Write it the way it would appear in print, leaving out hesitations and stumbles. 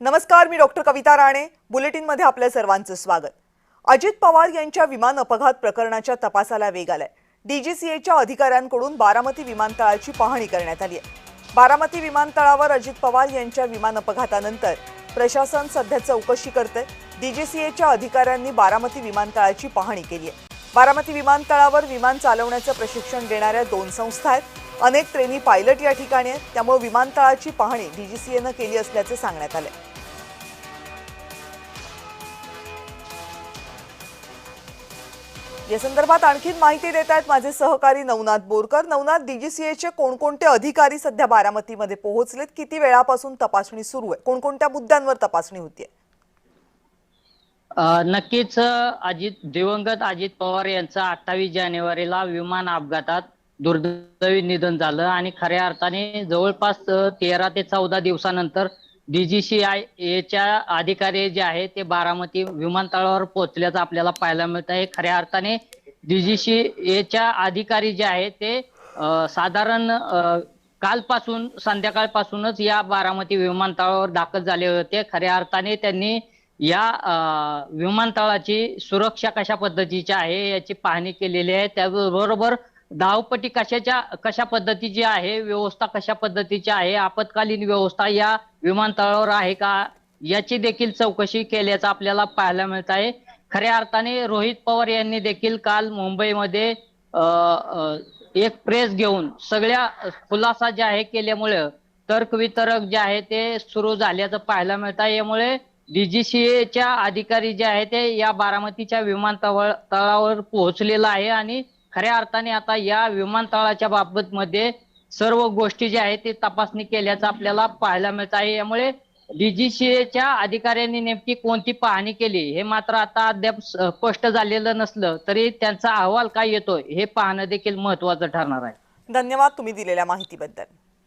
नमस्कार, मी डॉक्टर कविता राणे. बुलेटिनमध्ये आपल्या सर्वांचं स्वागत. अजित पवार यांच्या विमान अपघात प्रकरणाच्या तपासाला वेग आलाय. डीजीसीएच्या अधिकाऱ्यांकडून बारामती विमानतळाची पाहणी करण्यात आली आहे. बारामती विमानतळावर अजित पवार यांच्या विमान अपघातानंतर प्रशासन सध्या चौकशी करते. डीजीसीएच्या अधिकाऱ्यांनी बारामती विमानतळाची पाहणी केली आहे. बारामती विमानतळावर विमान चालवण्याचं प्रशिक्षण देणाऱ्या 2 संस्था आहेत. अनेक ट्रेनी पायलट या ठिकाणी आहेत. त्यामुळे विमानतळाची पाहणी डीजीसीएनं केली असल्याचे सांगण्यात आले. या संदर्भात आणखी माहिती देत आहेत माझे सहकारी नवनाथ बोरकर. नवनाथ, डीजीसीएचे कोणकोणते अधिकारी सध्या बारामतीमध्ये पोहोचलेत? किती वेळापासून तपासणी सुरू आहे? कोणकोणत्या मुद्द्यांवर तपासणी होतीये? नक्कीच दिवंगत अजित पवार यांचं 28 जानेवारीला विमान अपघातात दुर्दैवी निधन झालं आणि खऱ्या अर्थाने जवळपास 13 ते 14 दिवसानंतर डीजीसीएच्या अधिकारी जे आहेत ते बारामती विमानतळावर पोहोचल्याचं आपल्याला पाहायला मिळत आहे. खऱ्या अर्थाने डीजीसीएच्या अधिकारी जे आहेत ते साधारण कालपासून संध्याकाळपासूनच या बारामती विमानतळावर दाखल झाले होते. खऱ्या अर्थाने त्यांनी या विमानतळाची सुरक्षा कशा पद्धतीची आहे याची पाहणी केलेली आहे. त्याबरोबर धावपट्टी कशा पद्धतीची आहे, व्यवस्था कशा पद्धतीची आहे, आपत्कालीन व्यवस्था या विमानतळावर आहे का याची देखील चौकशी केल्याचं आपल्याला पाहायला मिळत आहे. खऱ्या अर्थाने रोहित पवार यांनी देखील काल मुंबईमध्ये एक प्रेस घेऊन सगळ्या खुलासा जे आहे केल्यामुळे तर्कवितर्क जे आहे ते सुरू झाल्याचं पाहायला मिळत आहे. यामुळे डीजीसीएच्या अधिकारी जे आहे ते या बारामतीच्या विमानतळावर पोहोचलेला आहे आणि खऱ्या अर्थाने आता या विमानतळाच्या बाबत मध्ये सर्व गोष्टी ज्या आहेत ते तपासणी केल्याचं आपल्याला पाहायला मिळत आहे. यामुळे डीजीसीएच्या अधिकाऱ्यांनी नेमकी कोणती पाहणी केली हे मात्र आता अद्याप स्पष्ट झालेलं नसलं तरी त्यांचा अहवाल काय येतो हे पाहणं देखील महत्त्वाचं ठरणार आहे. धन्यवाद तुम्ही दिलेल्या माहितीबद्दल.